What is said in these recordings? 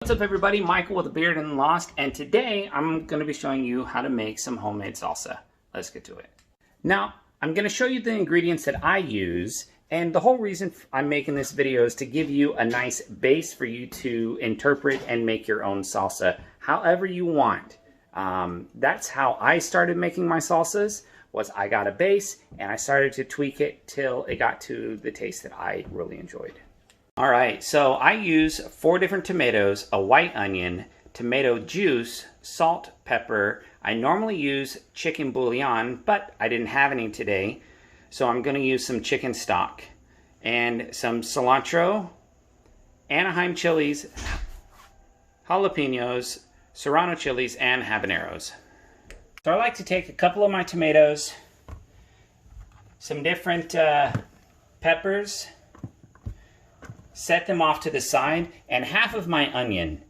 What's up everybody, Michael with a Beard and Lost, and today I'm going to be showing you how to make some homemade salsa. Let's get to it. Now, I'm going to show you the ingredients that I use, and the whole reason I'm making this video is to give you a nice base for you to interpret and make your own salsa however you want. That's how I started making my salsas, was I got a base and I started to tweak it till it got to the taste that I really enjoyed. All right, so I use 4 different tomatoes, a white onion, tomato juice, salt, pepper. I normally use chicken bouillon, but I didn't have any today, so I'm going to use some chicken stock and some cilantro, Anaheim chilies, jalapenos, serrano chilies, and habaneros. So I like to take a couple of my tomatoes, some different peppers, set them off to the side, and half of my onion.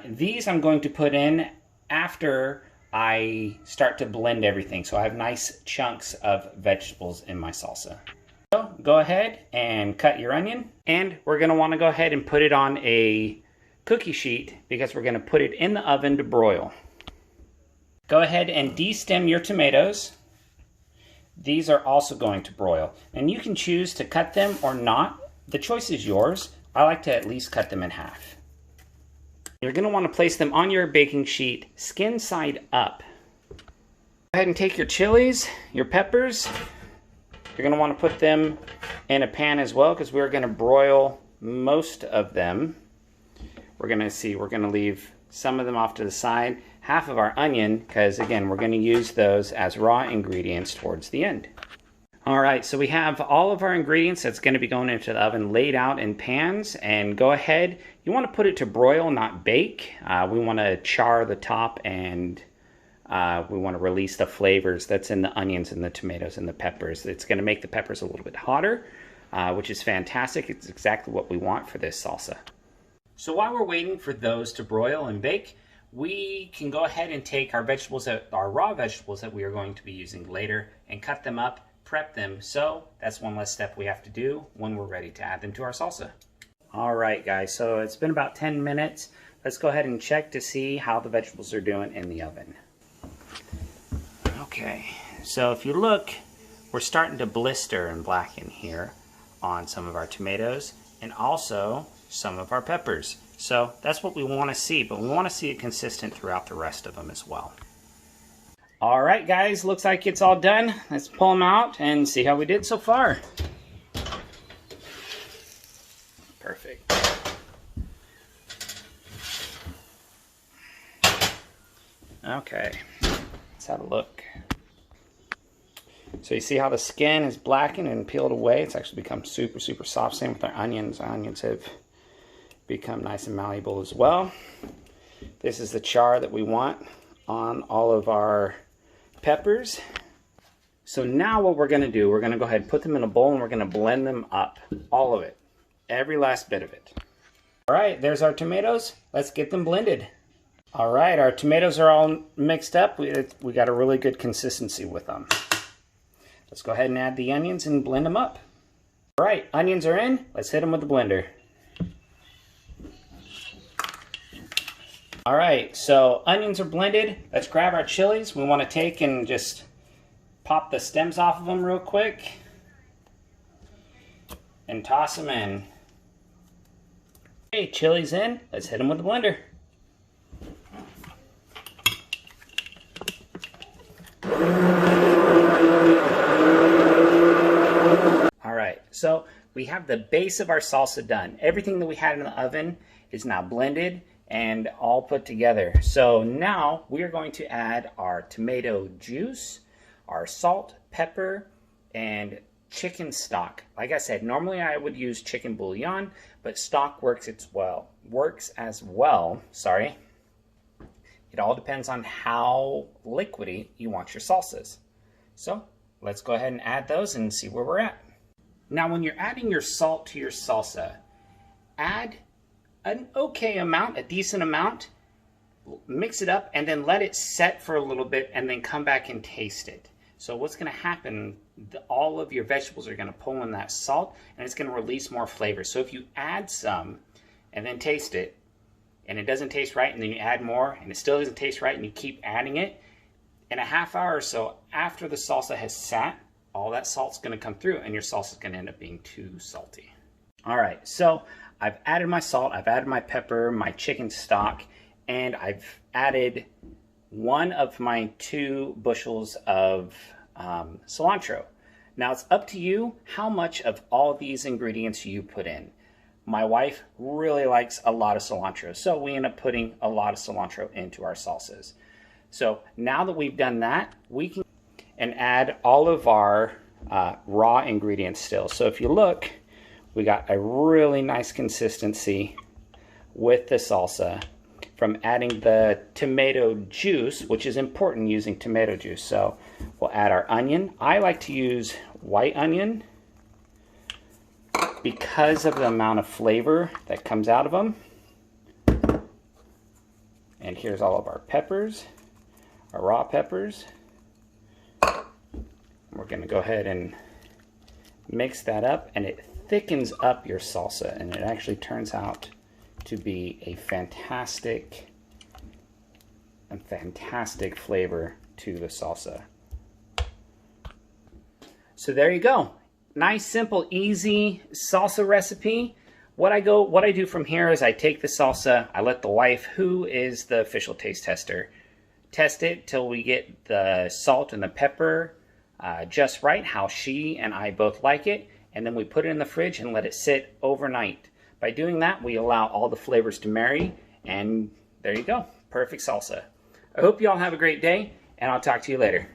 These I'm going to put in after I start to blend everything, so I have nice chunks of vegetables in my salsa. So go ahead and cut your onion, and we're going to want to go ahead and put it on a cookie sheet because we're going to put it in the oven to broil. Go ahead and de-stem your tomatoes. These are also going to broil, and you can choose to cut them or not. The choice is yours. I like to at least cut them in half. You're going to want to place them on your baking sheet, skin side up. Go ahead and take your chilies, your peppers. You're going to want to put them in a pan as well because we're going to broil most of them. We're going to leave some of them off to the side. Half of our onion, because again, we're going to use those as raw ingredients towards the end. All right, so we have all of our ingredients that's going to be going into the oven laid out in pans, and go ahead. You want to put it to broil, not bake. We want to char the top, and we want to release the flavors that's in the onions and the tomatoes and the peppers. It's going to make the peppers a little bit hotter, which is fantastic. It's exactly what we want for this salsa. So while we're waiting for those to broil and bake, we can go ahead and take our vegetables, our raw vegetables that we are going to be using later, and cut them up, prep them. So that's one less step we have to do when we're ready to add them to our salsa. All right, guys, so it's been about 10 minutes. Let's go ahead and check to see how the vegetables are doing in the oven. Okay, so if you look, we're starting to blister and blacken here on some of our tomatoes and also some of our peppers. So that's what we want to see, but we want to see it consistent throughout the rest of them as well. All right, guys, looks like it's all done. Let's pull them out and see how we did so far. Perfect. Okay, let's have a look. So you see how the skin is blackened and peeled away? It's actually become super, super soft. Same with our onions. Our onions have become nice and malleable as well. This is the char that we want on all of our peppers. So now what we're going to do, we're going to go ahead and put them in a bowl and we're going to blend them up. All of it. Every last bit of it. All right, there's our tomatoes. Let's get them blended. All right, our tomatoes are all mixed up. We got a really good consistency with them. Let's go ahead and add the onions and blend them up. All right, onions are in. Let's hit them with the blender. All right, so onions are blended. Let's grab our chilies. We want to take and just pop the stems off of them real quick and toss them in. Okay, chilies in. Let's hit them with the blender. All right, so we have the base of our salsa done. Everything that we had in the oven is now blended and all put together. So now we are going to add our tomato juice, our salt, pepper, and chicken stock. Like I said, normally I would use chicken bouillon, but stock works as well. Sorry. It all depends on how liquidy you want your salsas. So let's go ahead and add those and see where we're at. Now when you're adding your salt to your salsa, add an okay amount, a decent amount, mix it up, and then let it set for a little bit and then come back and taste it. So what's going to happen, all of your vegetables are going to pull in that salt and it's going to release more flavor. So if you add some and then taste it, and it doesn't taste right, and then you add more and it still doesn't taste right, and you keep adding it, in a half hour or so after the salsa has sat, all that salt's going to come through and your salsa is going to end up being too salty. All right, so I've added my salt, I've added my pepper, my chicken stock, and I've added 1 of my 2 bushels of cilantro. Now it's up to you how much of all these ingredients you put in. My wife really likes a lot of cilantro, so we end up putting a lot of cilantro into our salsas. So now that we've done that, we can add all of our raw ingredients still. So if you look, we got a really nice consistency with the salsa from adding the tomato juice, which is important using tomato juice. So we'll add our onion. I like to use white onion because of the amount of flavor that comes out of them. And here's all of our peppers, our raw peppers. We're going to go ahead and mix that up, and it thickens up your salsa, and it actually turns out to be a fantastic flavor to the salsa. So there you go. Nice, simple, easy salsa recipe. What I do from here is I take the salsa, I let the wife, who is the official taste tester, test it till we get the salt and the pepper just right, how she and I both like it, and then we put it in the fridge and let it sit overnight. By doing that, we allow all the flavors to marry, and there you go. Perfect salsa. I hope you all have a great day, and I'll talk to you later.